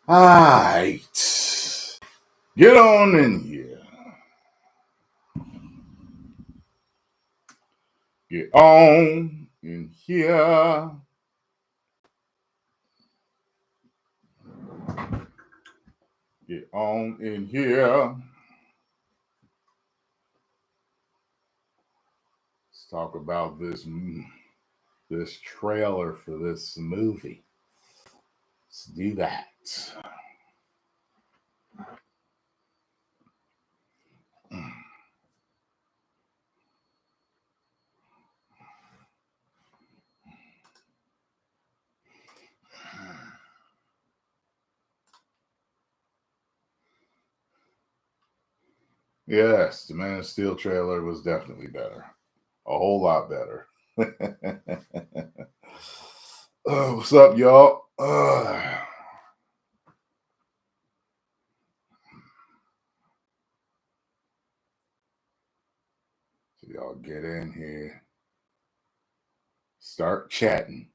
Alright. Get on in here. Get on in here. Get on in here. Let's talk about this trailer for this movie. Let's do that. Yes, the Man of Steel trailer was definitely better. A whole lot better. What's up, y'all? So y'all get in here. Start chatting.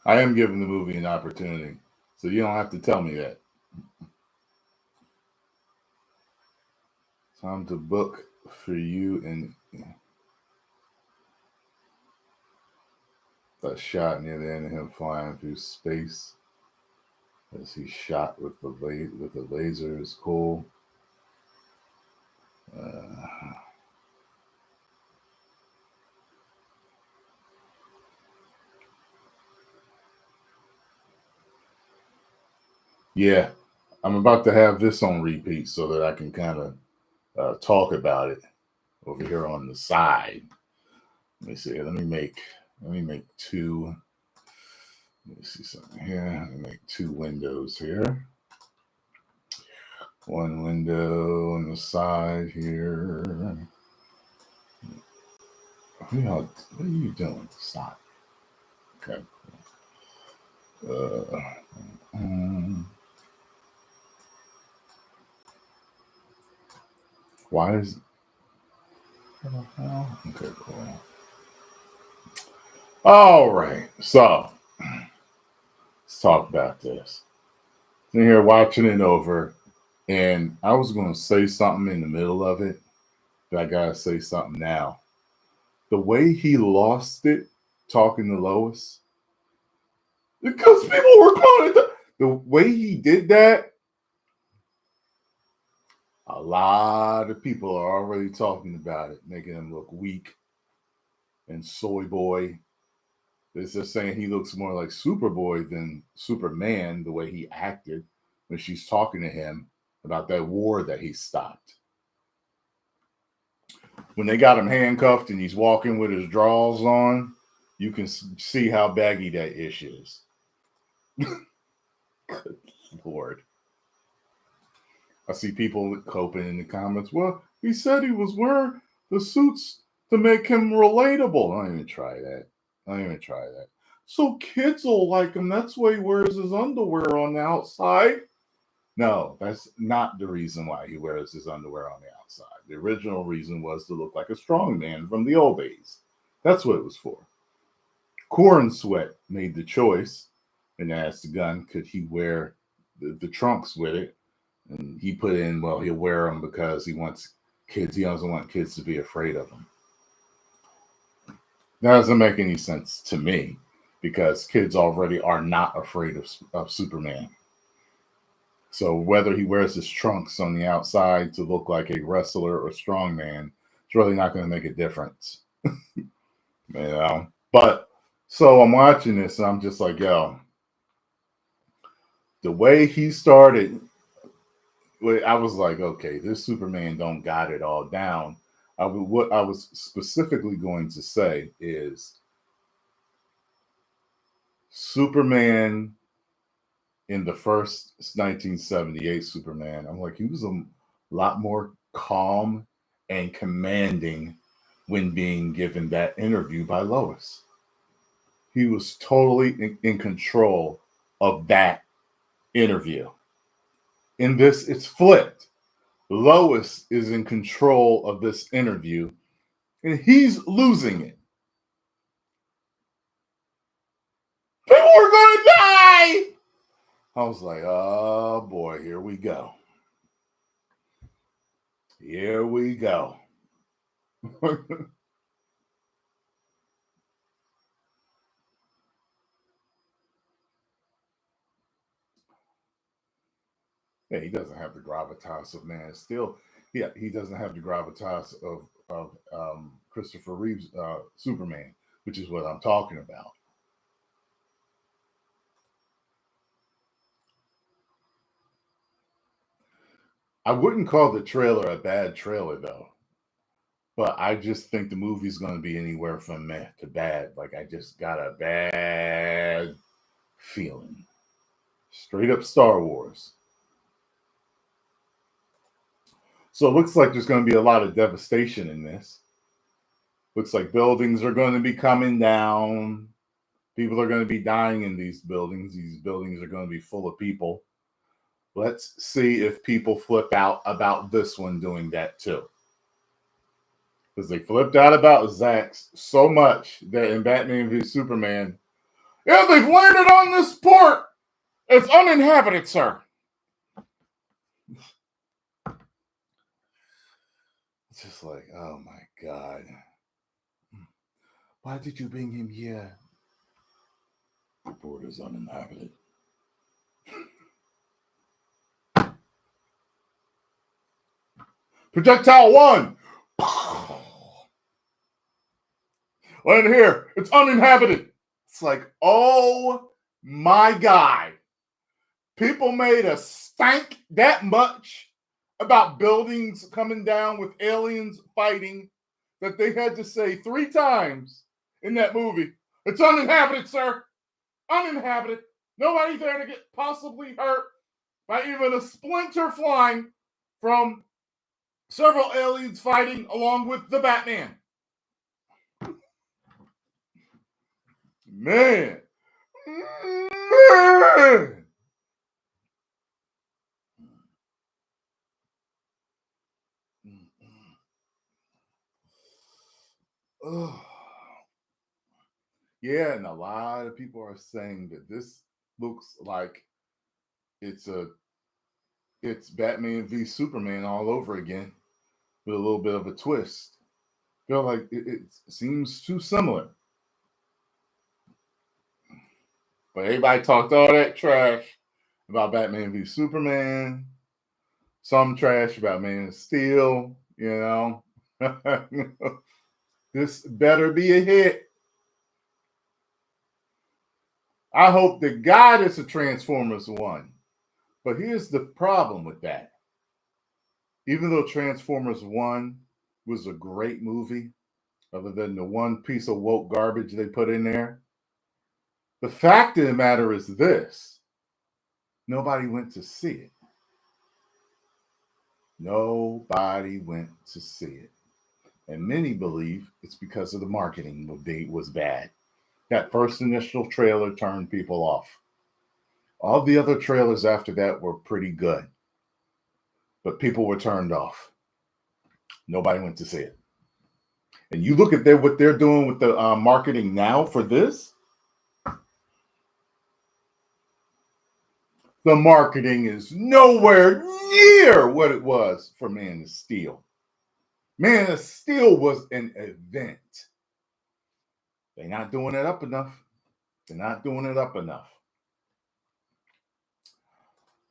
I am giving the movie an opportunity, so you don't have to tell me that. Time to book for you and a shot near the end of him flying through space as he shot with the laser is cool. Yeah, I'm about to have this on repeat so that I can kind of talk about it over here on the side. Let me see. Let me make two. Let me see something here. Let me make two windows here. One window on the side here. What are you doing? Stop. Okay. Why is okay, cool. All right, so let's talk about this. I'm here watching it over, and I was going to say something in the middle of it, but I gotta say something now. The way he lost it talking to Lois, because people were calling it the way he did that. A lot of people are already talking about it, making him look weak and soy boy. They're just saying he looks more like Superboy than Superman, the way he acted when she's talking to him about that war that he stopped. When they got him handcuffed and he's walking with his drawers on, you can see how baggy that ish is. Good Lord. I see people coping in the comments. Well, he said he was wearing the suits to make him relatable. I don't even try that. So kids will like him. That's why he wears his underwear on the outside. No, that's not the reason why he wears his underwear on the outside. The original reason was to look like a strong man from the old days. That's what it was for. Corn Sweat made the choice and asked the gun, could he wear the trunks with it? And he put in, well, he'll wear them because he wants kids. He doesn't want kids to be afraid of him. That doesn't make any sense to me because kids already are not afraid of Superman. So whether he wears his trunks on the outside to look like a wrestler or strongman, it's really not going to make a difference. But so I'm watching this and I'm just like, yo, the way he started, I was like, okay, this Superman don't got it all down. What I was specifically going to say is Superman in the first 1978 Superman, I'm like, he was a lot more calm and commanding when being given that interview by Lois. He was totally in control of that interview. In this, it's flipped. Lois is in control of this interview, and he's losing it. People are going to die! I was like, oh boy, here we go. Here we go. Yeah, he doesn't have the gravitas of Man of Steel. Yeah, he doesn't have the gravitas of Christopher Reeve's Superman, which is what I'm talking about. I wouldn't call the trailer a bad trailer though, but I just think the movie's going to be anywhere from meh to bad. Like I just got a bad feeling. Straight up Star Wars. So it looks like there's going to be a lot of devastation in this. Looks like buildings are going to be coming down. People are going to be dying in these buildings. These buildings are going to be full of people. Let's see if people flip out about this one doing that too. Because they flipped out about Zax so much that in Batman v Superman, yeah, they've landed on this port. It's uninhabited, sir. It's just like, oh my God. Why did you bring him here? The port is uninhabited. Projectile 1! Land here. It's uninhabited. It's like, oh my God. People made a stank that much about buildings coming down with aliens fighting that they had to say 3 times in that movie. It's uninhabited, sir. Uninhabited. Nobody there to get possibly hurt by even a splinter flying from several aliens fighting along with the Batman. Man. Oh. Yeah, and a lot of people are saying that this looks like it's Batman v Superman all over again with a little bit of a twist. I feel like it seems too similar. But everybody talked all that trash about Batman v Superman, some trash about Man of Steel, you know. This better be a hit. I hope to God it's a Transformers 1. But here's the problem with that. Even though Transformers 1 was a great movie, other than the one piece of woke garbage they put in there, the fact of the matter is this. Nobody went to see it. Nobody went to see it. And many believe it's because of the marketing was bad. That first initial trailer turned people off. All the other trailers after that were pretty good. But people were turned off. Nobody went to see it. And you look at what they're doing with the marketing now for this. The marketing is nowhere near what it was for Man of Steel. Man of Steel was an event. They're not doing it up enough. They're not doing it up enough.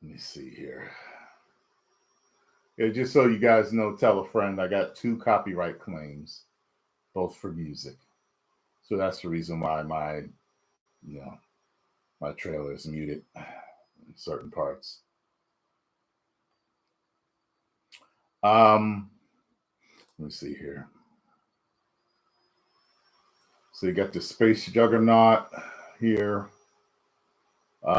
Let me see here. Yeah, just so you guys know, tell a friend, I got 2 copyright claims, both for music. So that's the reason why my trailer is muted in certain parts. Let me see here. So you got the space juggernaut here. We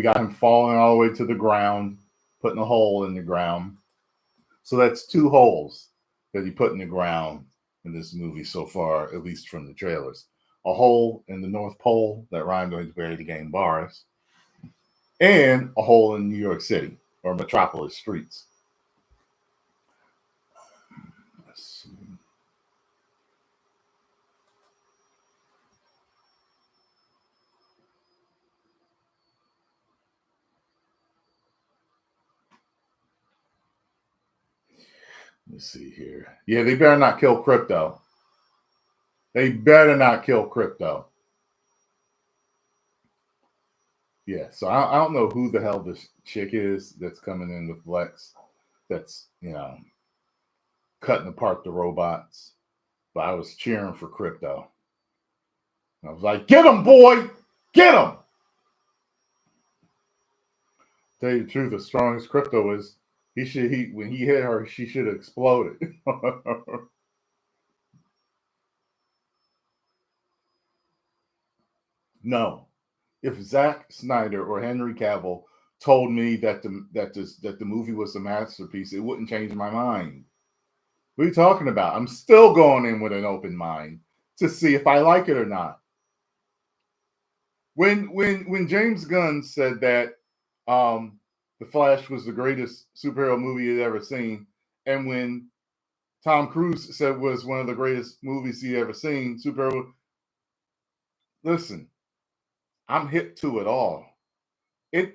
got him falling all the way to the ground, putting a hole in the ground. So that's 2 holes that he put in the ground in this movie so far, at least from the trailers. a hole in the North Pole that rhymed with where the game bars, and a hole in New York City or metropolis streets. Let's see. Let's see here. Yeah, they better not kill crypto. They better not kill crypto. Yeah, so I don't know who the hell this chick is that's coming in with Lex. That's cutting apart the robots. But I was cheering for crypto. I was like, "Get him, boy! Get him!" Tell you the truth, as strong as crypto is, when he hit her, she should have exploded. No, if Zack Snyder or Henry Cavill told me that the movie was a masterpiece, it wouldn't change my mind. What are you talking about? I'm still going in with an open mind to see if I like it or not. When James Gunn said that The Flash was the greatest superhero movie he'd ever seen, and when Tom Cruise said was one of the greatest movies he'd ever seen, superhero. Listen, I'm hip to it all.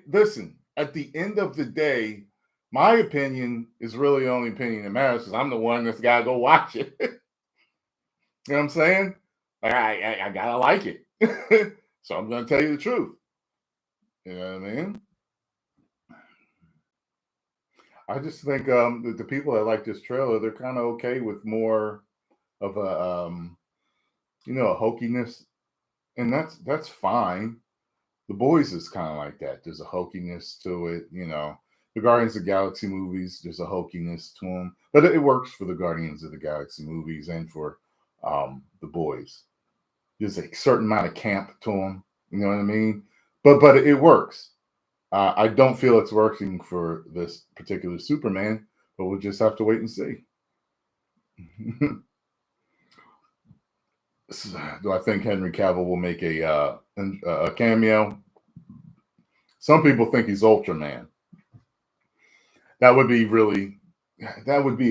Listen, at the end of the day, my opinion is really the only opinion that matters because I'm the one that's got to go watch it. You know what I'm saying? Like, I gotta like it. So I'm gonna tell you the truth. You know what I mean? I just think the people that like this trailer, they're kind of okay with more of a a hokiness, and that's fine. The Boys is kind of like that. There's a hokiness to it, The Guardians of the Galaxy movies, there's a hokiness to them, but it works for the Guardians of the Galaxy movies and for The Boys. There's a certain amount of camp to them, you know what I mean? But it works. I don't feel it's working for this particular Superman, but we'll just have to wait and see. Do I think Henry Cavill will make a cameo? Some people think he's Ultraman. That would be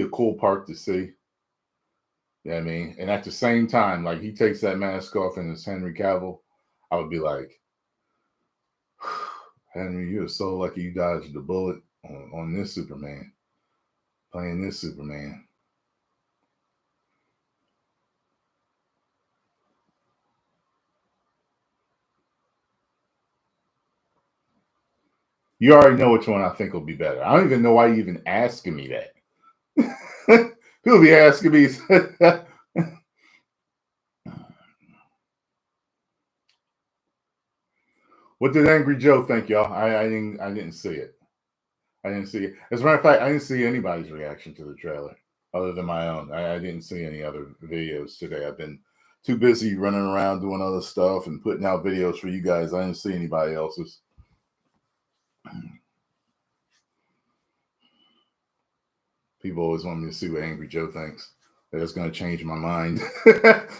a cool part to see. You know what I mean? And at the same time, like he takes that mask off and it's Henry Cavill, I would be like, Henry, you're so lucky you dodged the bullet on this Superman, playing this Superman. You already know which one I think will be better. I don't even know why you're even asking me that. People be asking me. What did Angry Joe think, y'all? I didn't see it. I didn't see it. As a matter of fact, I didn't see anybody's reaction to the trailer other than my own. I didn't see any other videos today. I've been too busy running around doing other stuff and putting out videos for you guys. I didn't see anybody else's. People always want me to see what Angry Joe thinks. That's going to change my mind.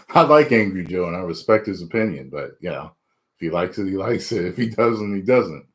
I like Angry Joe and I respect his opinion, but if he likes it, he likes it. If he doesn't, he doesn't.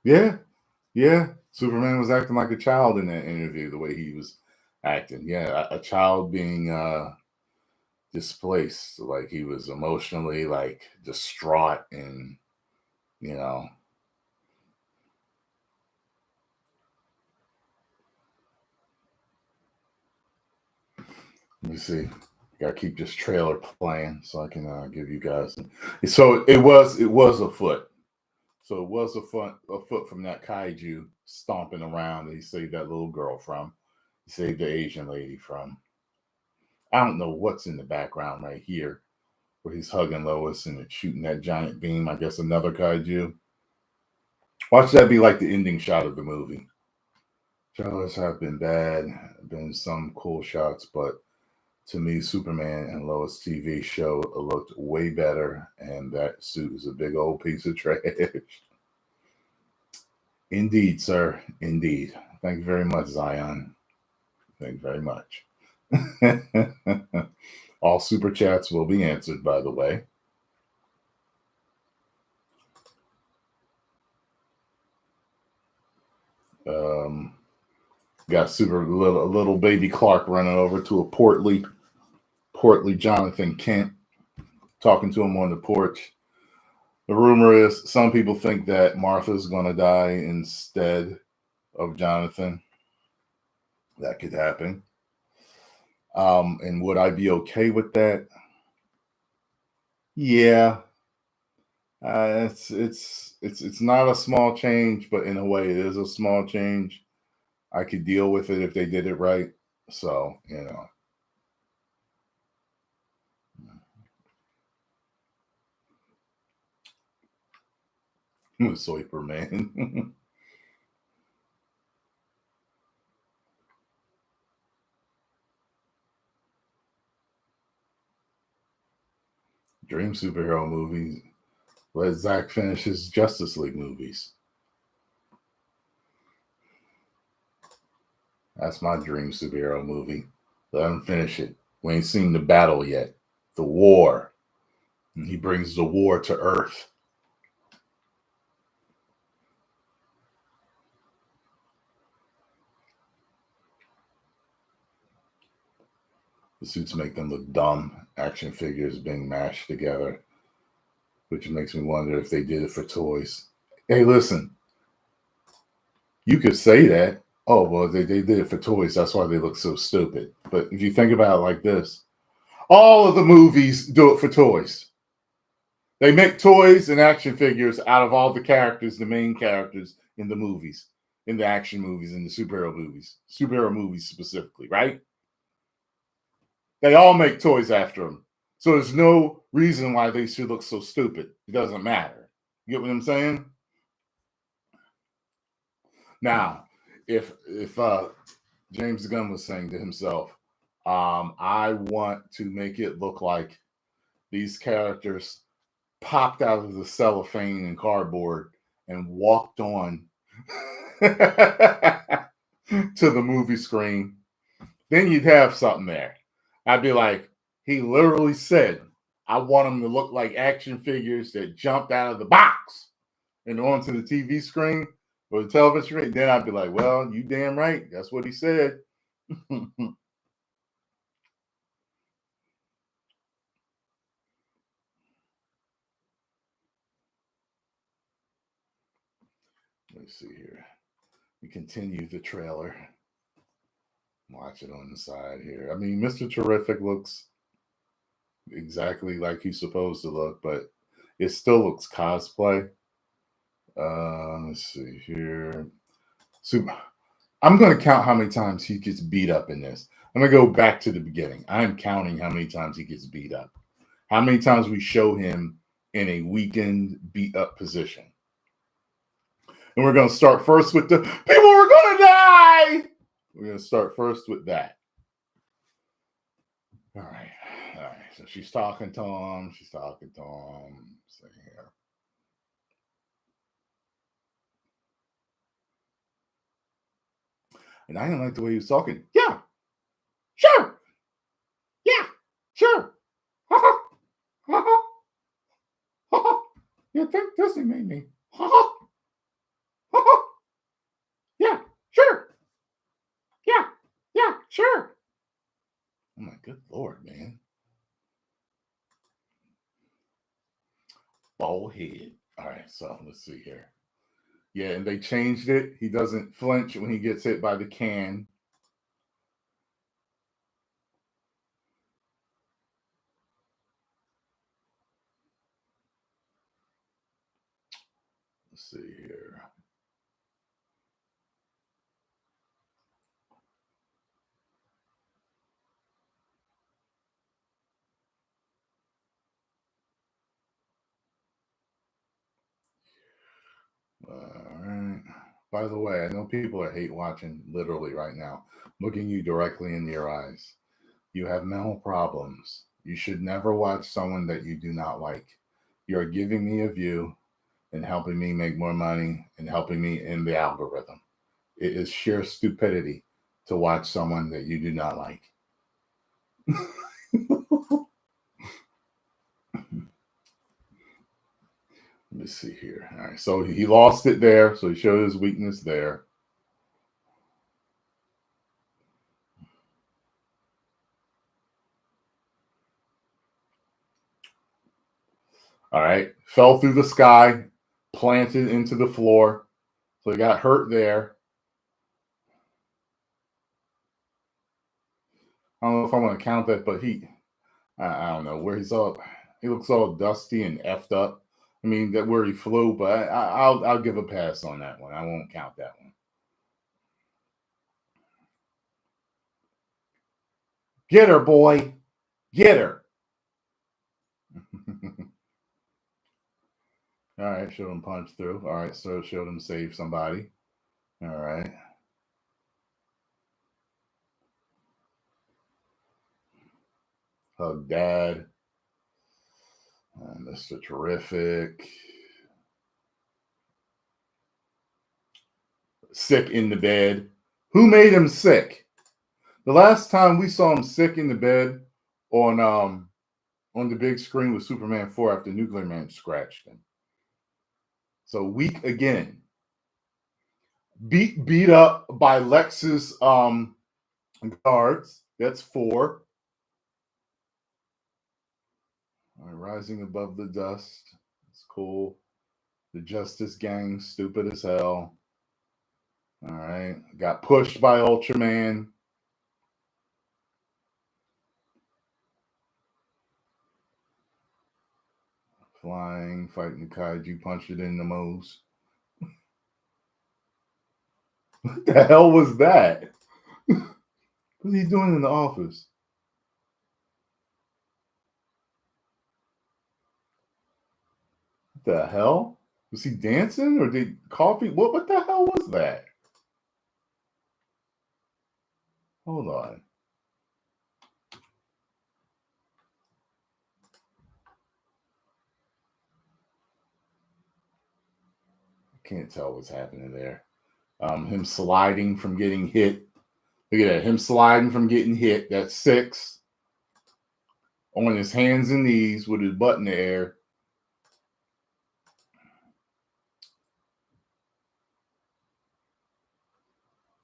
Yeah, yeah. Superman was acting like a child in that interview, the way he was acting. Yeah, a child being displaced, like he was emotionally like distraught and you know. Let me see. Got to keep this trailer playing so I can give you guys. So it was a foot. So it was a foot from that kaiju stomping around that he saved that little girl from. He saved the Asian lady from. I don't know what's in the background right here, where he's hugging Lois and it's shooting that giant beam. I guess another kaiju. Watch that be like the ending shot of the movie. Trailers have been bad, been some cool shots, but to me, Superman and Lois TV show looked way better, and that suit is a big old piece of trash. Indeed, sir. Indeed. Thank you very much, Zion. Thank you very much. All super chats will be answered, by the way. Got super little baby Clark running over to a portly Jonathan Kent, talking to him on the porch. The rumor is some people think that Martha's going to die instead of Jonathan. That could happen. And would I be okay with that? Yeah. It's not a small change, but in a way it is a small change. I could deal with it if they did it right. So, Soiper man. Dream superhero movies. Let Zach finish his Justice League movies. That's my dream superhero movie. Let him finish it. We ain't seen the battle yet. The war. And he brings the war to Earth. The suits make them look dumb. Action figures being mashed together. Which makes me wonder if they did it for toys. Hey, listen. You could say that. Oh, well, they did it for toys. That's why they look so stupid. But if you think about it like this, all of the movies do it for toys. They make toys and action figures out of all the characters, the main characters in the movies, in the action movies, in the superhero movies specifically, right? They all make toys after them. So there's no reason why they should look so stupid. It doesn't matter. You get what I'm saying? Now, if James Gunn was saying to himself, I want to make it look like these characters popped out of the cellophane and cardboard and walked on to the movie screen, then you'd have something there. I'd be like, he literally said, I want them to look like action figures that jumped out of the box and onto the TV screen or the television screen. Then I'd be like, well, you damn right. That's what he said. Let's see here. We continue the trailer. Watch it on the side here. I mean, Mr. Terrific looks exactly like he's supposed to look, but it still looks cosplay. Let's see here. So I'm going to count how many times he gets beat up in this. I'm going to go back to the beginning. I'm counting how many times he gets beat up. How many times we show him in a weakened, beat up position. And we're going to start first with the people are going to die. We're going to start first with that. All right. So she's talking to him. See here. And I didn't like the way he was talking. Yeah, sure. Yeah, sure. You think Disney made me? Yeah, sure. Yeah, sure. Oh my good Lord, man. Bald head. All right, so let's see here. Yeah, and they changed it. He doesn't flinch when he gets hit by the can. Let's see here. By the way, I know people are hate watching literally right now, looking you directly in your eyes. You have mental problems. You should never watch someone that you do not like. You are giving me a view and helping me make more money and helping me in the algorithm. It is sheer stupidity to watch someone that you do not like. Let me see here. All right, so he lost it there, so he showed his weakness there. All right, fell through the sky, planted into the floor, so he got hurt there. I don't know if I'm going to count that, but I don't know where he looks all dusty and effed up. I mean, that where he flew, but I'll give a pass on that one. I won't count that one. Get her, boy. Get her. All right, showed him punch through. All right, so showed him save somebody. All right. Hug dad. Mr. Terrific. Sick in the bed. Who made him sick? The last time we saw him sick in the bed on the big screen was Superman 4 after Nuclear Man scratched him. So weak again. Beat up by Lex's guards. That's 4. All right, rising above the dust. It's cool. The Justice Gang, stupid as hell. All right. Got pushed by Ultraman. Flying, fighting the kaiju, punched it in the nose. What the hell was that? What's he doing in the office? What the hell? Was he dancing or did coffee? What the hell was that? Hold on. I can't tell what's happening there. Him sliding from getting hit. Look at that. Him sliding from getting hit. That's 6. On his hands and knees with his butt in the air.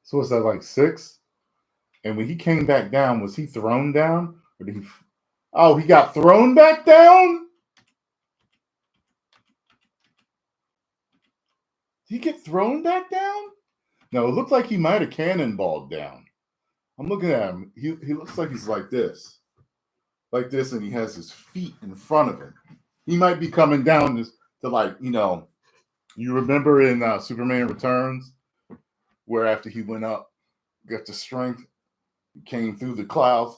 So what's that, like 6? And when he came back down, was he thrown down? Or did he? Oh, he got thrown back down? Did he get thrown back down? No, it looked like he might have cannonballed down. I'm looking at him. He looks like he's like this. Like this, and he has his feet in front of him. He might be coming down to like, you remember in Superman Returns, where after he went up, got the strength, came through the clouds,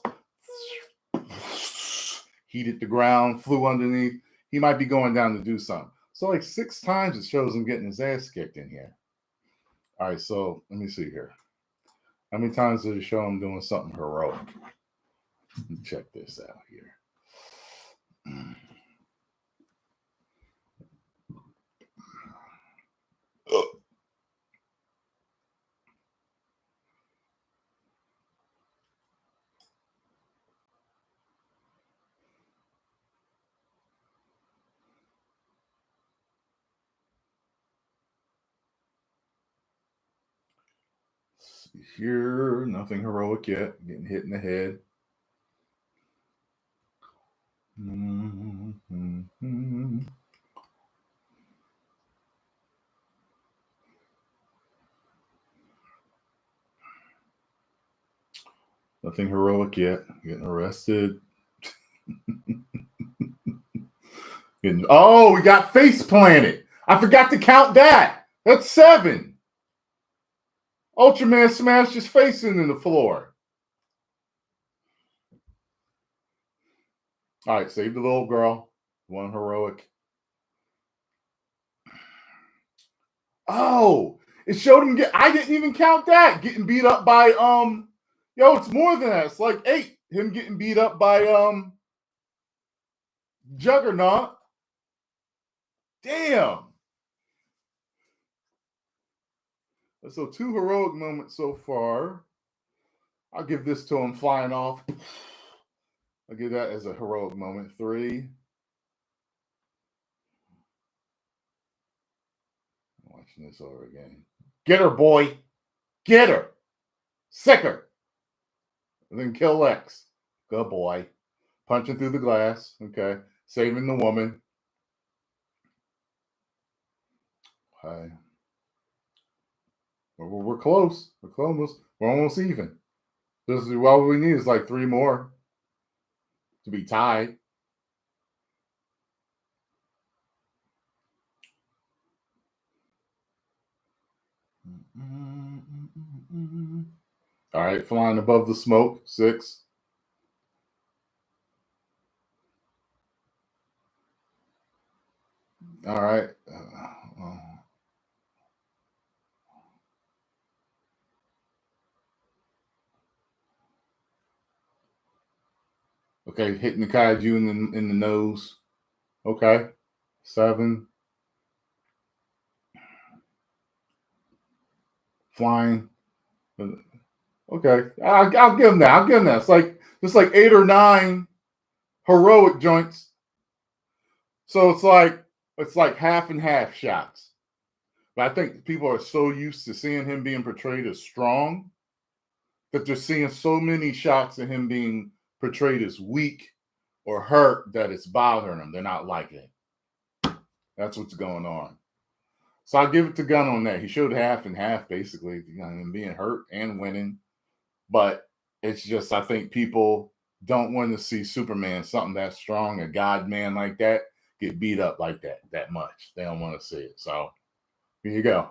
heated the ground, flew underneath. He might be going down to do something. So like 6 times it shows him getting his ass kicked in here. All right, so let me see here. How many times did it show him doing something heroic? Check this out here. Here, nothing heroic yet. Getting hit in the head. Mm-hmm. Nothing heroic yet. Getting arrested. We got face planted. I forgot to count that. That's 7. Ultraman smashed his face into the floor. All right, save the little girl. One heroic. Oh, It showed him I didn't even count that. Getting beat up by it's more than that. It's like 8. Him getting beat up by Juggernaut. Damn. So 2 heroic moments so far. I'll give this to him flying off. I'll give that as a heroic moment. 3. Watching this over again. Get her, boy. Get her. Sick her. And then kill Lex. Good boy. Punching through the glass. Okay. Saving the woman. Okay. We're close. We're close. We're almost even. This is all we need is like 3 more to be tied. All right, flying above the smoke. 6. All right. Okay, hitting the kaiju in the nose. Okay. 7. Flying. Okay, I'll give him that. I'll give him that. It's like 8 or 9 heroic joints. So it's like half and half shots. But I think people are so used to seeing him being portrayed as strong that they're seeing so many shots of him being portrayed as weak or hurt that it's bothering them. They're not liking it. That's what's going on. So I'll give it to Gunn on that. He showed half and half, basically, him being hurt and winning. But it's just, I think people don't want to see Superman, something that strong, a God man like that, get beat up like that much. They don't want to see it. So here you go.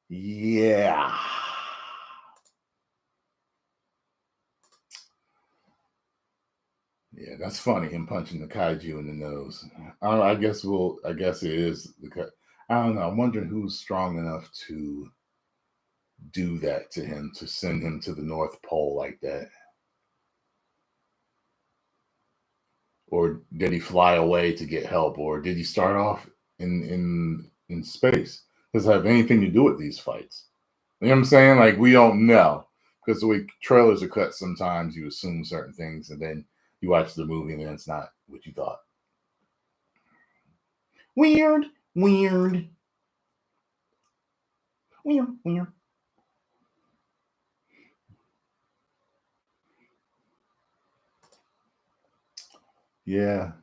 Yeah. Yeah, that's funny, him punching the kaiju in the nose. I guess it is. I don't know. I'm wondering who's strong enough to do that to him, to send him to the North Pole like that. Or did he fly away to get help? Or did he start off in space? Does it have anything to do with these fights? You know what I'm saying? Like, we don't know. Because the way trailers are cut, sometimes you assume certain things, and then you watch the movie, and then it's not what you thought. Weird. Yeah.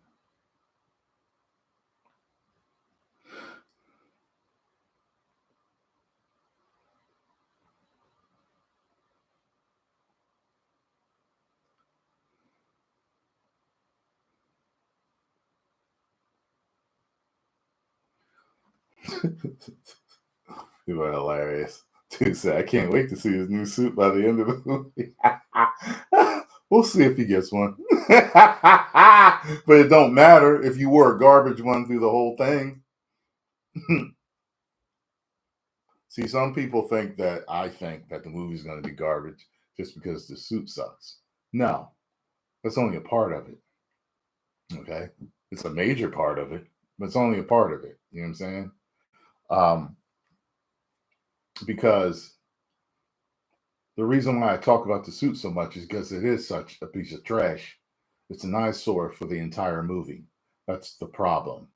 You were hilarious. Dude said, I can't wait to see his new suit by the end of the movie. We'll see if he gets one. But it don't matter if you wore a garbage one through the whole thing. See, some people think that I think that the movie's going to be garbage just because the suit sucks. No, that's only a part of it. Okay? It's a major part of it, but it's only a part of it. You know what I'm saying? Because the reason why I talk about the suit so much is because it is such a piece of trash. It's an eyesore for the entire movie. That's the problem.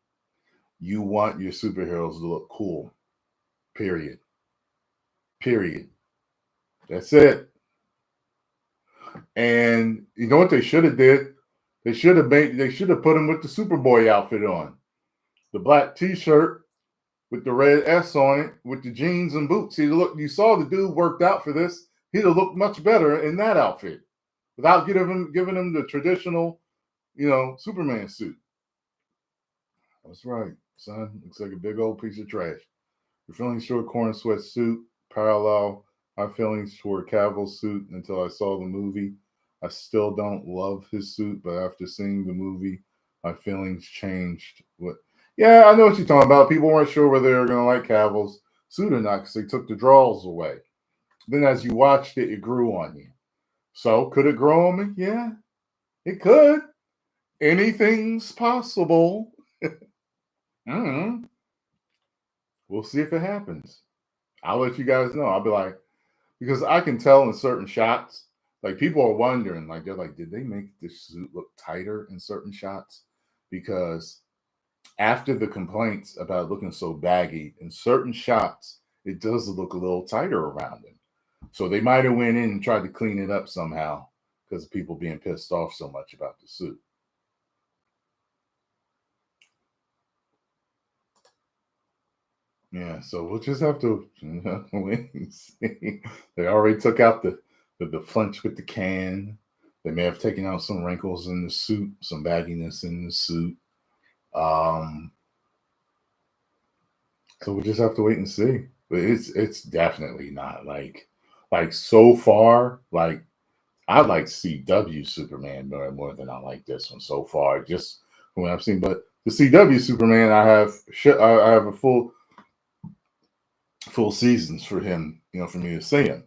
You want your superheroes to look cool. Period. That's it. And you know what they should have did? They should have put him with the Superboy outfit on. The black t-shirt with the red S on it, with the jeans and boots. You saw the dude worked out for this. He'd have looked much better in that outfit without giving him the traditional, Superman suit. That's right, son. Looks like a big old piece of trash. Your feelings toward Corn Sweat suit parallel my feelings toward Cavill's suit until I saw the movie. I still don't love his suit, but after seeing the movie, my feelings changed. Yeah, I know what you're talking about. People weren't sure whether they were going to like Cavill's suit or not because they took the draws away. Then as you watched it, it grew on you. So could it grow on me? Yeah, it could. Anything's possible. Mm-hmm. We'll see if it happens. I'll let you guys know. I'll be like, because I can tell in certain shots, like people are wondering, like they're like, did they make this suit look tighter in certain shots? Because after the complaints about looking so baggy in certain shots, it does look a little tighter around him. So they might have went in and tried to clean it up somehow because of people being pissed off so much about the suit. Yeah, so we'll just have to wait and see. They already took out the flinch with the can. They may have taken out some wrinkles in the suit, some bagginess in the suit. Um, so we'll just have to wait and see. But it's definitely not like so far. Like I like CW Superman more than I like this one so far. Just from what I've seen, but the CW Superman, I have a full seasons for him, for me to see him.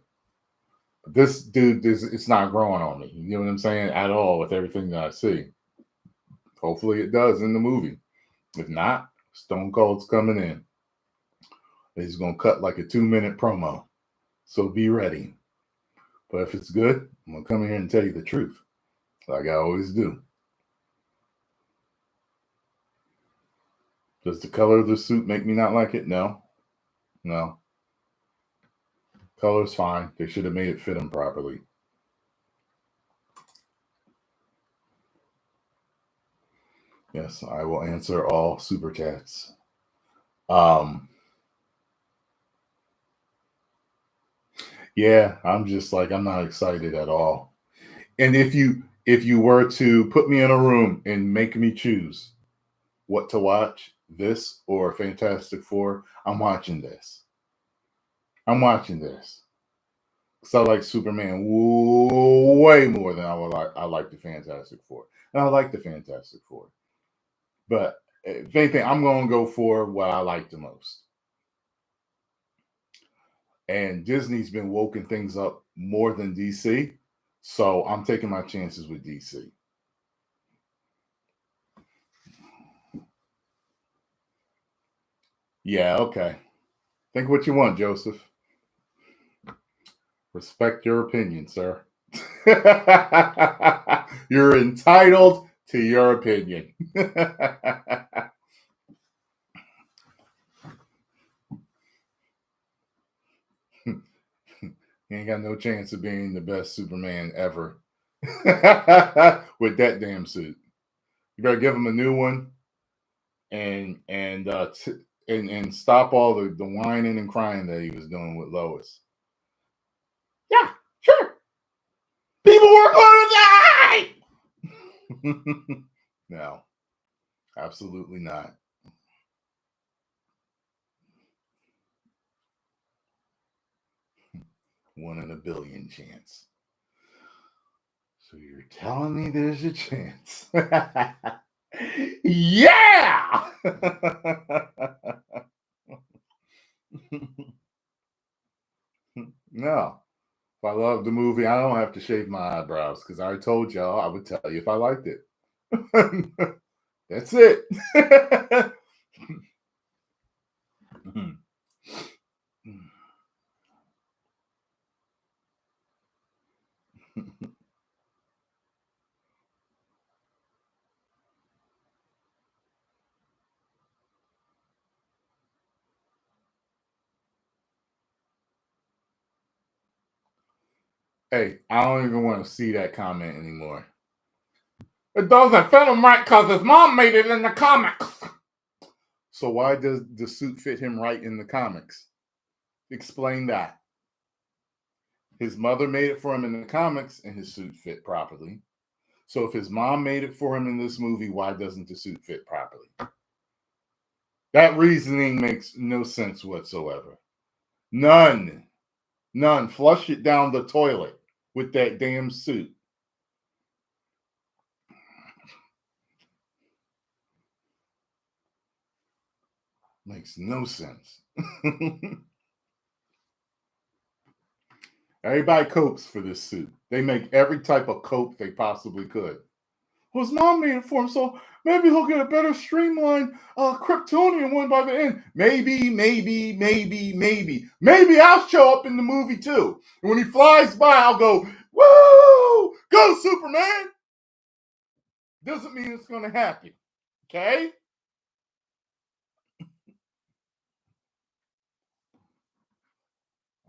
But this dude, it's not growing on me. You know what I'm saying? At all with everything that I see. Hopefully it does in the movie. If not, Stone Cold's coming in. He's gonna cut like a 2-minute promo. So be ready. But if it's good, I'm gonna come here and tell you the truth. Like I always do. Does the color of the suit make me not like it? No. No. Color's fine. They should have made it fit him properly. Yes, I will answer all super chats. Yeah, I'm just like I'm not excited at all. And if you were to put me in a room and make me choose what to watch, this or Fantastic Four, I'm watching this. I'm watching this. Because I like Superman way more than I like the Fantastic Four. And I like the Fantastic Four. But if anything, I'm going to go for what I like the most. And Disney's been woken things up more than DC. So I'm taking my chances with DC. Yeah, okay. Think what you want, Joseph. Respect your opinion, sir. You're entitled to your opinion. He ain't got no chance of being the best Superman ever with that damn suit. You better give him a new one and stop all the whining and crying that he was doing with Lois. Yeah, sure. People were going to die. No, absolutely not. 1 in a billion chance. So you're telling me there's a chance? Yeah. No. If I love the movie, I don't have to shave my eyebrows because I told y'all I would tell you if I liked it. That's it. Hey, I don't even want to see that comment anymore. It doesn't fit him right because his mom made it in the comics. So why does the suit fit him right in the comics? Explain that. His mother made it for him in the comics and his suit fit properly. So if his mom made it for him in this movie, why doesn't the suit fit properly? That reasoning makes no sense whatsoever. None. None. Flush it down the toilet with that damn suit. Makes no sense. Everybody copes for this suit. They make every type of cope they possibly could. Well, his mom made it for him, so maybe he'll get a better streamlined Kryptonian one by the end. Maybe. Maybe I'll show up in the movie too. And when he flies by, I'll go, woo! Go, Superman! Doesn't mean it's going to happen. Okay?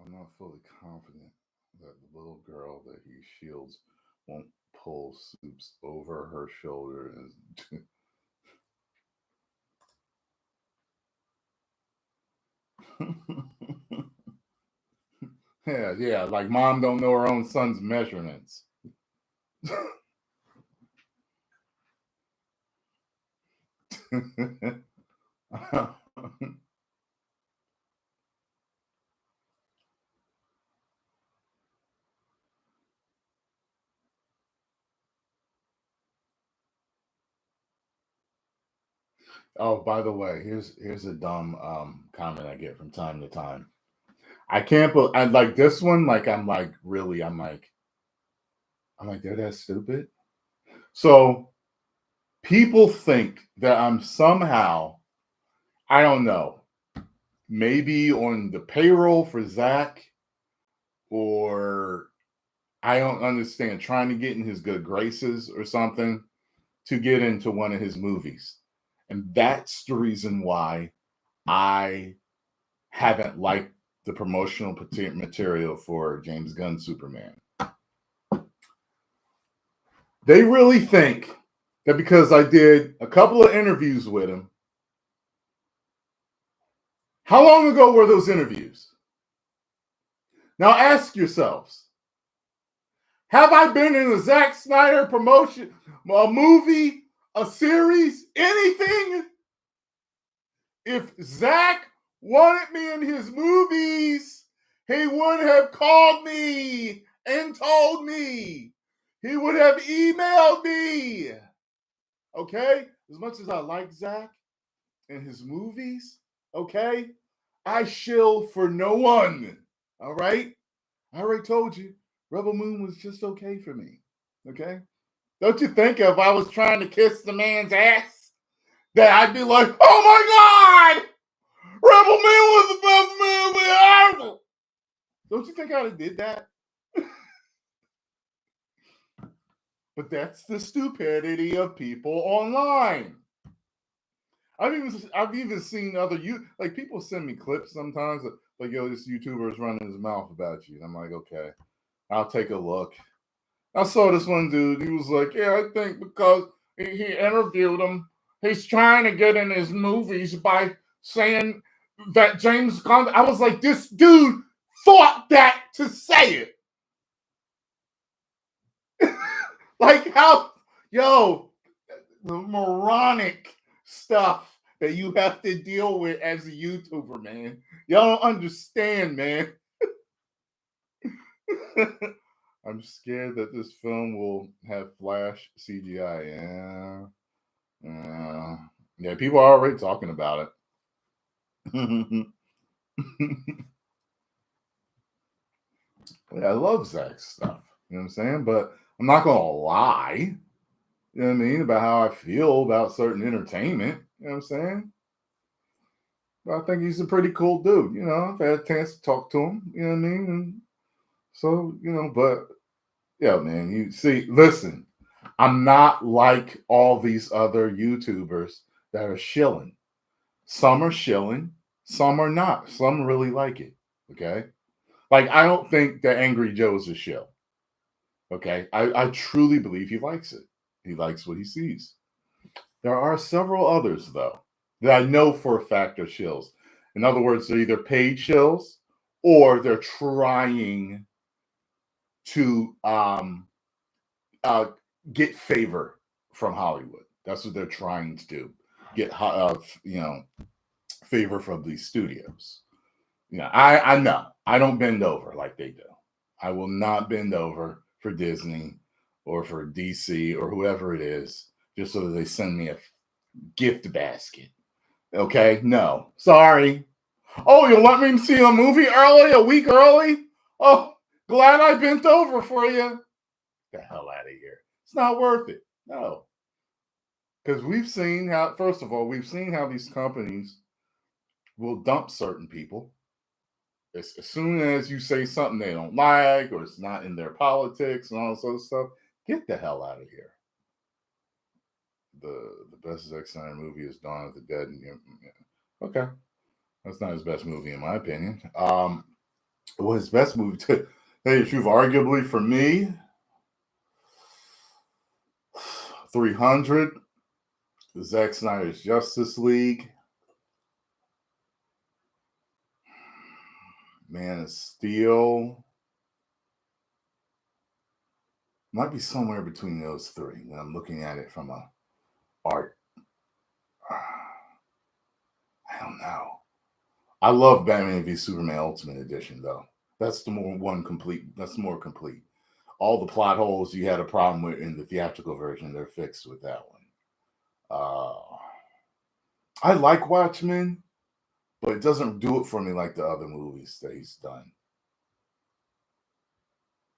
I'm not fully confident that the little girl that he shields won't pull Soups over her shoulder. yeah, like mom don't know her own son's measurements. Oh, by the way, here's a dumb comment I get from time to time. I can't believe I like this one. Like I'm like really. I'm like they're that stupid. So people think that I'm somehow, I don't know, maybe on the payroll for Zach, or I don't understand, trying to get in his good graces or something to get into one of his movies. And that's the reason why I haven't liked the promotional material for James Gunn's Superman. They really think that because I did a couple of interviews with him. How long ago were those interviews? Now ask yourselves, have I been in a Zack Snyder promotion, a movie, a series, anything? If Zach wanted me in his movies, he would have called me and told me. He would have emailed me. Okay? As much as I like Zach and his movies, okay? I shill for no one. All right? I already told you, Rebel Moon was just okay for me. Okay? Don't you think if I was trying to kiss the man's ass, that I'd be like, oh my God! Rebel Man was the best movie ever. Don't you think I'd have did that? But that's the stupidity of people online. I've even seen other like people send me clips sometimes like, yo, this YouTuber is running his mouth about you. And I'm like, okay, I'll take a look. I saw this one dude. He was like, yeah, I think because he interviewed him, he's trying to get in his movies by saying that James Gunn. I was like, this dude thought that to say it. Like how, yo, the moronic stuff that you have to deal with as a YouTuber, man. Y'all don't understand, man. I'm scared that this film will have Flash CGI. Yeah, people are already talking about it. Yeah, I love Zach's stuff. You know what I'm saying? But I'm not gonna lie. You know what I mean? About how I feel about certain entertainment. You know what I'm saying? But I think he's a pretty cool dude. You know, I've had a chance to talk to him. You know what I mean? And so, but yeah, man, you see, listen, I'm not like all these other YouTubers that are shilling. Some are shilling, some are not. Some really like it. Okay. Like, I don't think that Angry Joe's a shill. Okay. I truly believe he likes it. He likes what he sees. There are several others, though, that I know for a fact are shills. In other words, they're either paid shills or they're trying to get favor from Hollywood. That's what they're trying to do. Get favor from these studios. I know I don't bend over like they do. I will not bend over for Disney or for DC or whoever it is just so that they send me a gift basket. Okay, no. Sorry. Oh, you let me see a movie early, a week early? Oh, glad I bent over for you. Get the hell out of here. It's not worth it. No. Because we've seen how, first of all, we've seen how these companies will dump certain people. As soon as you say something they don't like or it's not in their politics and all this other stuff, get the hell out of here. The best Zack Snyder movie is Dawn of the Dead. And, okay. That's not his best movie, in my opinion. Well, his best movie, to tell you the truth, arguably for me, 300, Zack Snyder's Justice League, Man of Steel, might be somewhere between those three when I'm looking at it from a art. I don't know. I love Batman v Superman Ultimate Edition though. That's the more complete. That's more complete. All the plot holes you had a problem with in the theatrical version, they're fixed with that one. I like Watchmen, but it doesn't do it for me like the other movies that he's done.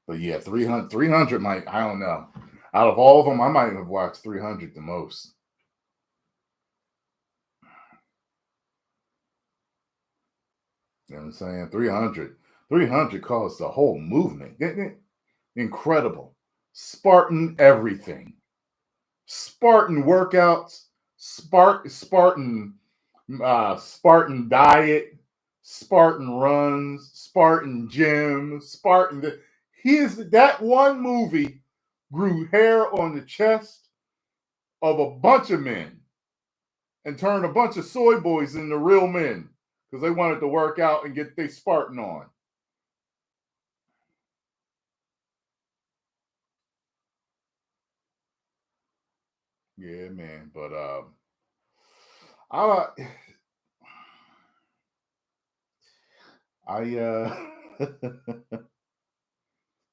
But yeah, 300 might, I don't know. Out of all of them, I might have watched 300 the most. You know what I'm saying? 300 caused the whole movement, didn't it? Incredible. Spartan everything. Spartan workouts, Spartan diet, Spartan runs, Spartan gym, Spartan. That one movie grew hair on the chest of a bunch of men and turned a bunch of soy boys into real men because they wanted to work out and get their Spartan on. Yeah, man. But I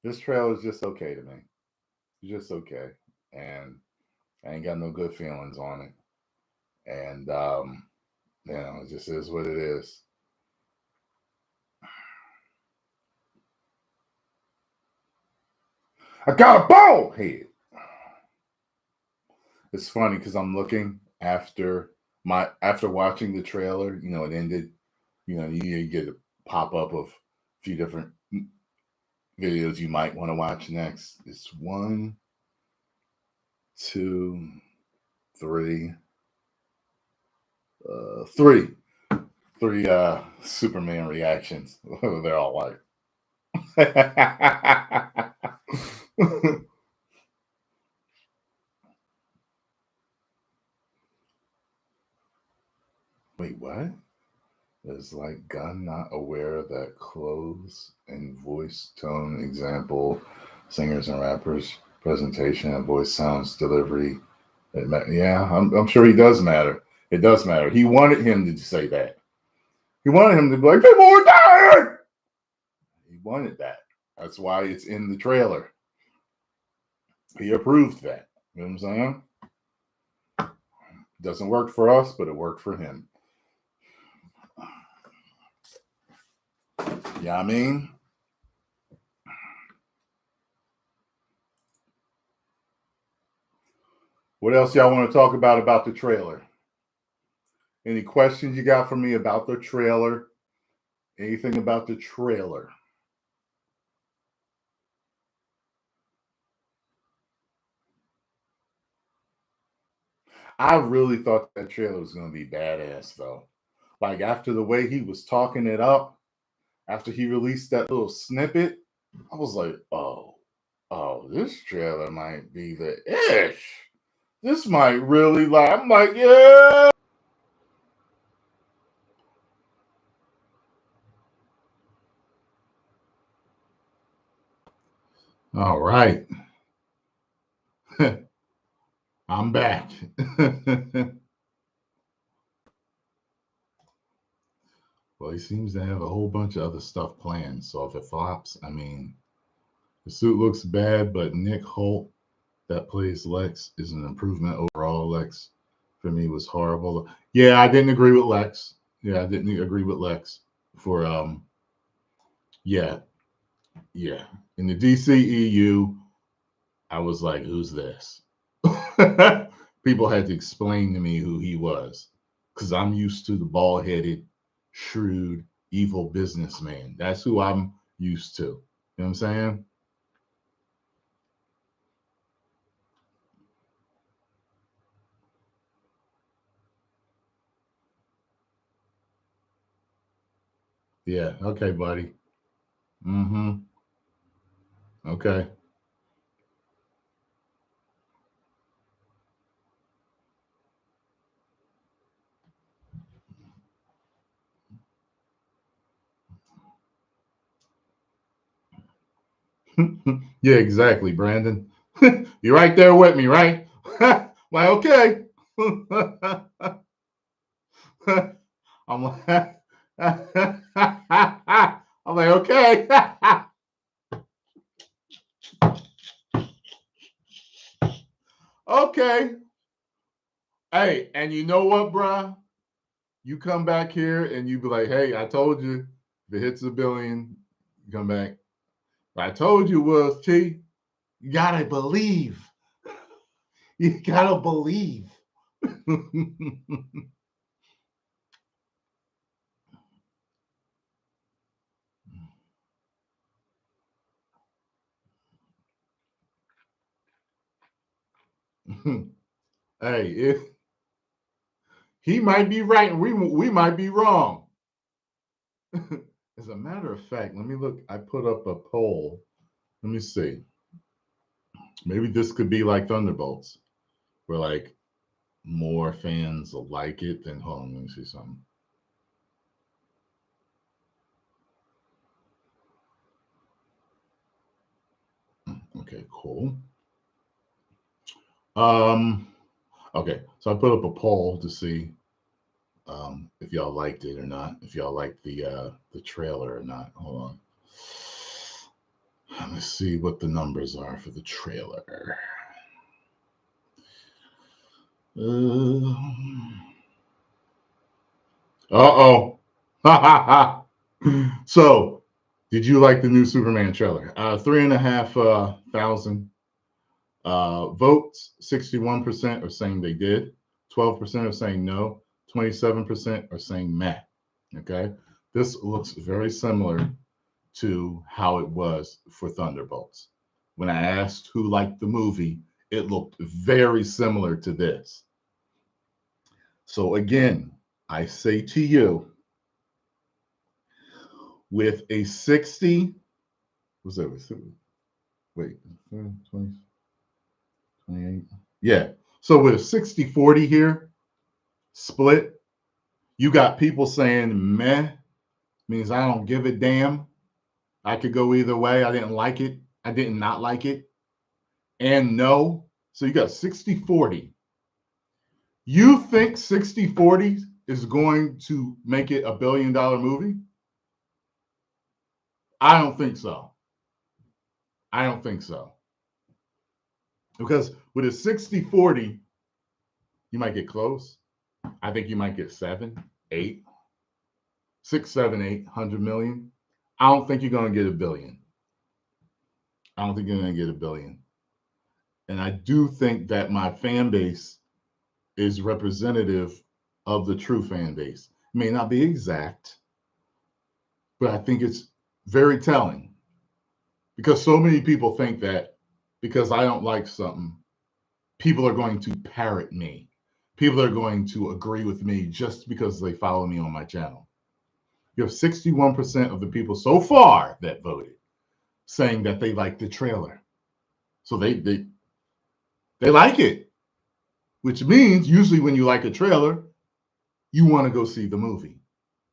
this trailer is just okay to me. It's just okay, and I ain't got no good feelings on it. And it just is what it is. I got a bald head. It's funny because I'm looking after watching the trailer. It ended. You get a pop up of a few different videos you might want to watch next. It's 1, 2, 3, 3 Superman reactions. They're all like. Wait, what? Is like Gunn not aware that clothes and voice tone example, singers and rappers, presentation and voice sounds delivery. Yeah, I'm sure he does matter. It does matter. He wanted him to say that. He wanted him to be like, people are dying. He wanted that. That's why it's in the trailer. He approved that. You know what I'm saying? Doesn't work for us, but it worked for him. Yeah, I mean, what else y'all want to talk about the trailer? Any questions you got for me about the trailer? Anything about the trailer? I really thought that trailer was going to be badass, though. Like, after the way he was talking it up, after he released that little snippet, I was like, oh, this trailer might be the ish. This might really I'm like, yeah. All right. I'm back. Well, he seems to have a whole bunch of other stuff planned. So if it flops, I mean, the suit looks bad, but Nick Holt, that plays Lex, is an improvement overall. Lex for me was horrible. Yeah, I didn't agree with Lex. Yeah, I didn't agree with Lex for yeah, yeah. In the DCEU, I was like, who's this? People had to explain to me who he was because I'm used to the bald headed, shrewd, evil businessman. That's who I'm used to. You know what I'm saying? Yeah. Okay, buddy. Mm-hmm. Okay. Yeah, exactly, Brandon. You're right there with me, right? Like, okay. I'm like, I'm like, okay. Okay. Hey, and you know what, bruh? You come back here and you be like, hey, I told you if it hits a billion, you come back. What I told you was, T, you gotta believe. You gotta believe. Hey, if he might be right and we might be wrong. As a matter of fact, let me look. I put up a poll. Let me see. Maybe this could be like Thunderbolts, where like more fans will like it than. Hold on, let me see something. Okay, cool. Um, okay, so I put up a poll to see if y'all liked it or not. If y'all liked the trailer or not. Hold on. Let's see what the numbers are for the trailer. Uh oh. So, did you like the new Superman trailer? 3,500 votes. 61% are saying they did. 12% are saying no. 27% are saying meh. Okay, this looks very similar to how it was for Thunderbolts. When I asked who liked the movie, it looked very similar to this. So again, I say to you, with a 60, was that? Wait, 20, 28? Yeah. So with a 60-40 here, split, you got people saying meh, means I don't give a damn. I could go either way. I didn't like it. I did not like it. And no. So you got 60-40. You think 60-40 is going to make it $1 billion movie? I don't think so. I don't think so. Because with a 60-40, you might get close. I think you might get 7, 8, 6, 7, 800 million. I don't think you're going to get a billion. I don't think you're going to get a billion. And I do think that my fan base is representative of the true fan base. It may not be exact, but I think it's very telling because so many people think that because I don't like something, people are going to parrot me. People are going to agree with me just because they follow me on my channel. You have 61% of the people so far that voted saying that they like the trailer. So they like it, which means usually when you like a trailer, you want to go see the movie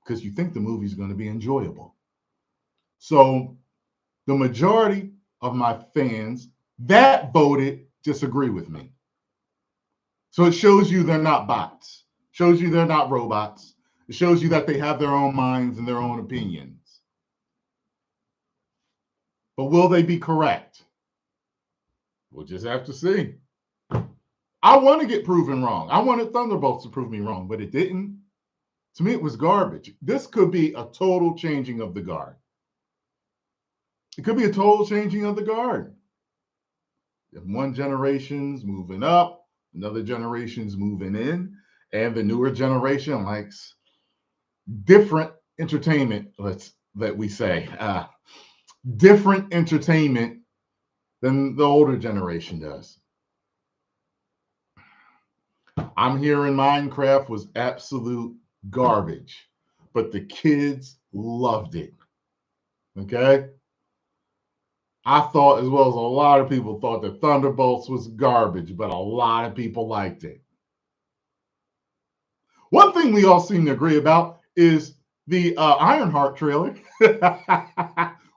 because you think the movie is going to be enjoyable. So the majority of my fans that voted disagree with me. So it shows you they're not bots. Shows you they're not robots. It shows you that they have their own minds and their own opinions. But will they be correct? We'll just have to see. I want to get proven wrong. I wanted Thunderbolts to prove me wrong, but it didn't. To me, it was garbage. This could be a total changing of the guard. It could be a total changing of the guard. If one generation's moving up, another generation's moving in, and the newer generation likes different entertainment, let we say, different entertainment than the older generation does. I'm hearing Minecraft was absolute garbage, but the kids loved it. Okay? I thought, as well as a lot of people thought, that Thunderbolts was garbage, but a lot of people liked it. One thing we all seem to agree about is the Ironheart trailer.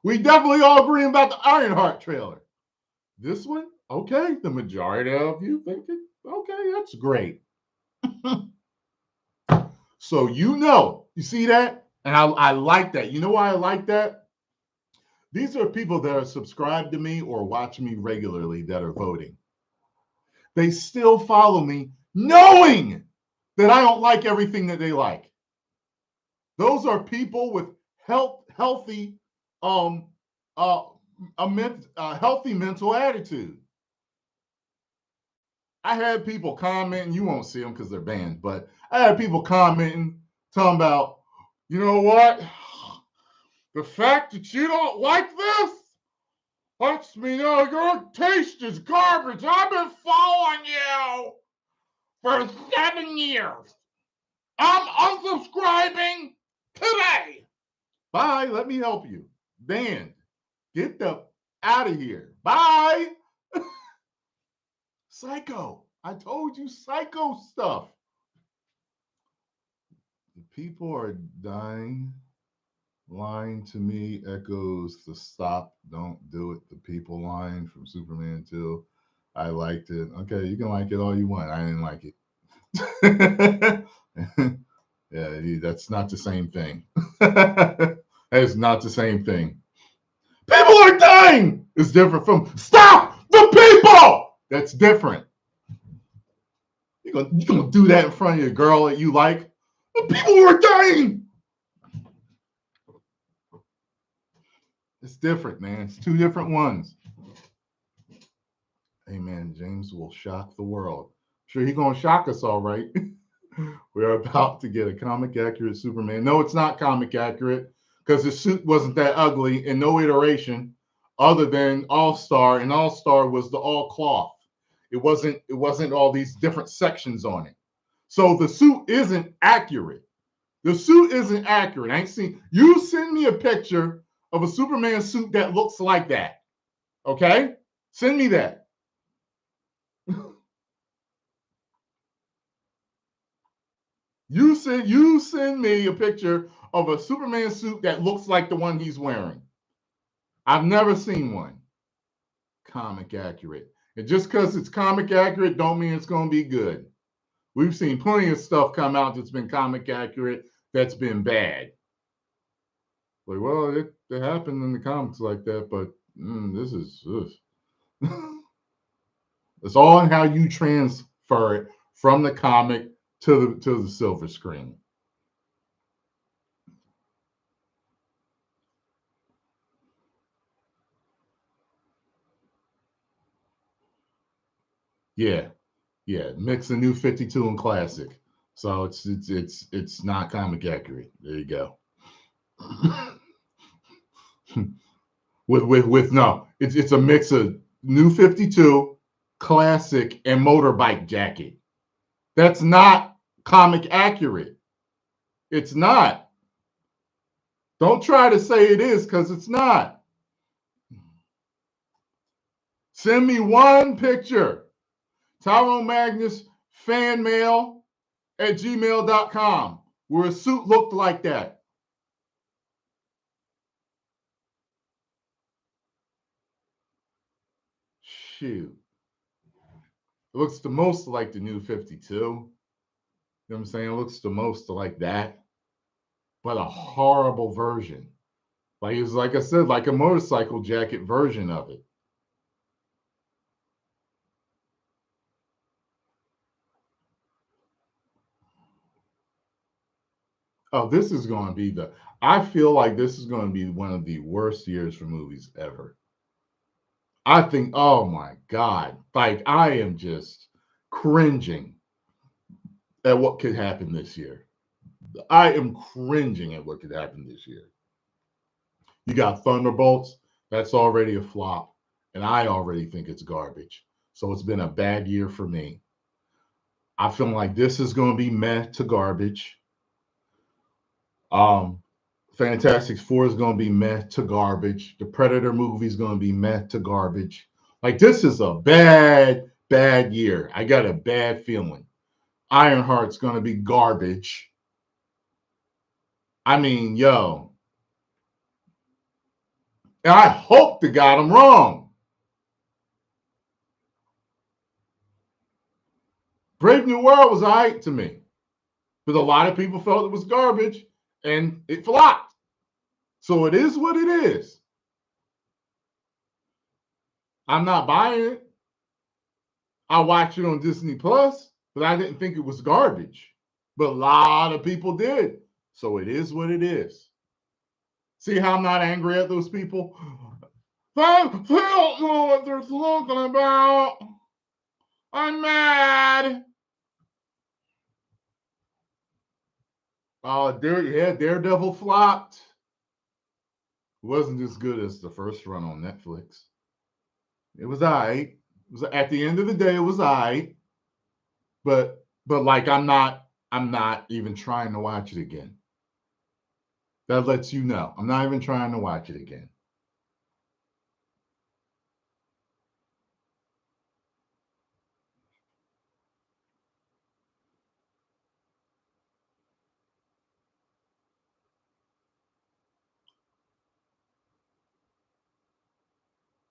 We definitely all agree about the Ironheart trailer. This one, okay, the majority of you think it, okay, that's great. So you see that? And I like that. You know why I like that? These are people that are subscribed to me or watch me regularly that are voting. They still follow me knowing that I don't like everything that they like. Those are people with healthy mental attitude. I had people commenting, you won't see them because they're banned, but I had people commenting, talking about, you know what? The fact that you don't like this lets me know your taste is garbage. I've been following you for 7 years. I'm unsubscribing today. Bye. Let me help you. Banned. Get the out of here. Bye. Psycho. I told you, psycho stuff. The people are dying. Line to me echoes the stop, don't do it, the people line from Superman 2. I liked it. Okay, you can like it all you want. I didn't like it. Yeah, that's not the same thing. That is not the same thing. People are dying! It's different from stop the people! That's different. You're gonna do that in front of your girl that you like? The people are dying! It's different, man. It's two different ones. Hey, man, James will shock the world. Sure, he's going to shock us all right. We're about to get a comic accurate Superman. No, it's not comic accurate because his suit wasn't that ugly in no iteration other than All-Star, and All-Star was the all cloth. It wasn't all these different sections on it. So the suit isn't accurate. The suit isn't accurate. I ain't seen you send me a picture of a Superman suit that looks like that. Okay? Send me that. You send me a picture of a Superman suit that looks like the one he's wearing. I've never seen one. Comic accurate. And just because it's comic accurate don't mean it's going to be good. We've seen plenty of stuff come out that's been comic accurate that's been bad. Like, well, it happened in the comics like that, but this is it's all in how you transfer it from the comic to the silver screen. Yeah, mix the new 52 and classic. So it's not comic accurate. There you go. with no, it's a mix of new 52, classic, and motorbike jacket. That's not comic accurate. It's not. Don't try to say it is because it's not. Send me one picture. Tyrone Magnus fanmail at gmail.com where a suit looked like that. Shoot. It looks the most like the new 52. You know what I'm saying? It looks the most like that. But a horrible version. Like it's like I said, like a motorcycle jacket version of it. Oh, this is going to be I feel like this is going to be one of the worst years for movies ever. I think, oh my God, like I am just cringing at what could happen this year. I am cringing at what could happen this year. You got Thunderbolts, that's already a flop, and I already think it's garbage. So it's been a bad year for me. I feel like this is going to be meh to garbage. Um, Fantastic Four is going to be meh to garbage. The Predator movie is going to be meh to garbage. Like this is a bad year. I got a bad feeling. Ironheart's going to be garbage. I mean, yo, and I hope to God I'm wrong. Brave New World was all right to me, but a lot of people felt it was garbage and it flopped. So it is what it is. I'm not buying it. I watched it on Disney Plus, but I didn't think it was garbage. But a lot of people did. So it is what it is. See how I'm not angry at those people? They don't know what they're talking about. I'm mad. Daredevil flopped. It wasn't as good as the first run on Netflix. It was all right. It was at the end of the day, it was all right. But like I'm not even trying to watch it again. That lets you know. I'm not even trying to watch it again.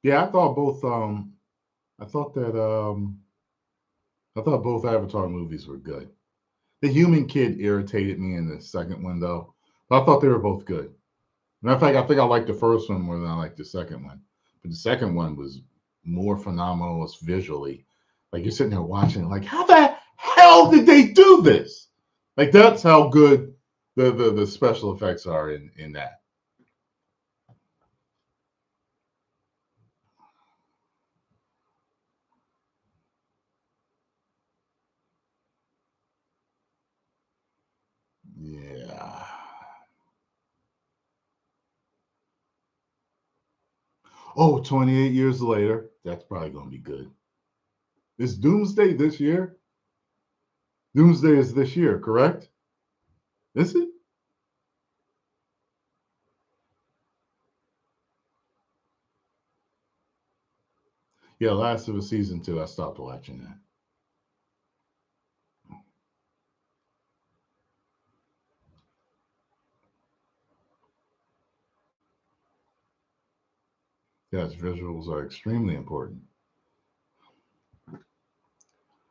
Yeah, I thought that I thought both Avatar movies were good. The Human Kid irritated me in the second one though. But I thought they were both good. Matter of fact, I think I liked the first one more than I liked the second one. But the second one was more phenomenal visually. Like you're sitting there watching, like, how the hell did they do this? Like that's how good the special effects are in that. Yeah. Oh, 28 years later, that's probably gonna be good. Is Doomsday this year? Doomsday is this year, correct? Is it? Yeah, Last of Us season 2. I stopped watching that. Yes, visuals are extremely important.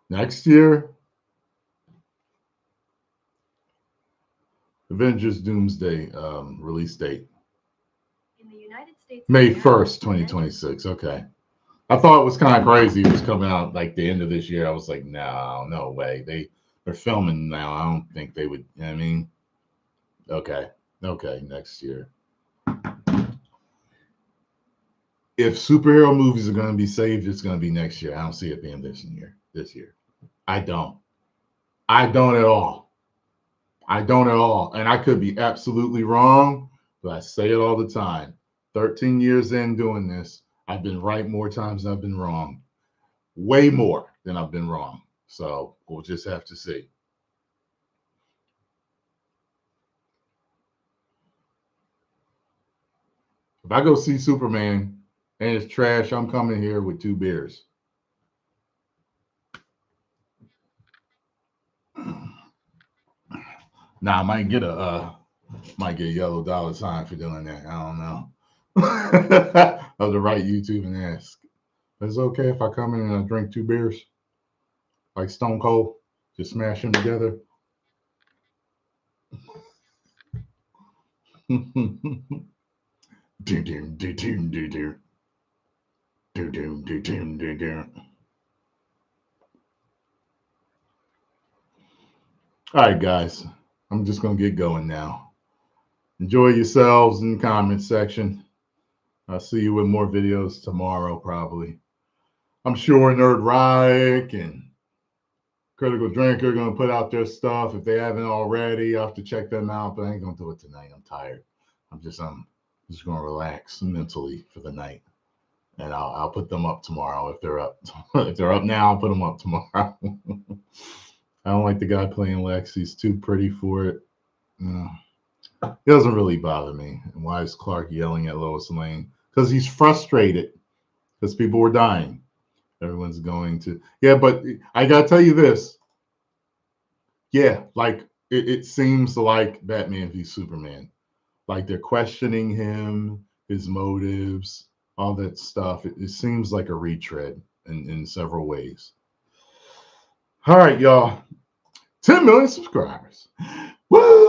Next year, Avengers Doomsday release date. In the United States, May 1st, 2026. Okay. I thought it was kind of crazy. It was coming out like the end of this year. I was like, no, no way. They're filming now. I don't think they would. You know what I mean, okay, okay, next year. If superhero movies are going to be saved, it's going to be next year. I don't see it being this year. This year, I don't. I don't at all. I don't at all. And I could be absolutely wrong, but I say it all the time. 13 years in doing this, I've been right more times than I've been wrong. Way more than I've been wrong. So we'll just have to see. If I go see Superman and it's trash, I'm coming here with 2 beers. Now I might get a yellow dollar sign for doing that. I don't know. Of the right YouTube and ask. It's okay if I come in and I drink 2 beers like Stone Cold, just smash them together. All right, guys. I'm just going to get going now. Enjoy yourselves in the comment section. I'll see you with more videos tomorrow, probably. I'm sure Nerd Reich and Critical Drinker are going to put out their stuff. If they haven't already, I'll have to check them out, but I ain't going to do it tonight. I'm tired. I'm just going to relax mentally for the night. And I'll put them up tomorrow if they're up. If they're up now, I'll put them up tomorrow. I don't like the guy playing Lex. He's too pretty for it. No. It doesn't really bother me. And why is Clark yelling at Lois Lane? Because he's frustrated. Because people were dying. Everyone's going to. Yeah, but I got to tell you this. Yeah, like it seems like Batman v Superman. Like they're questioning him, his motives, all that stuff. It seems like a retread in several ways. All right, y'all. 10 million subscribers. Woo!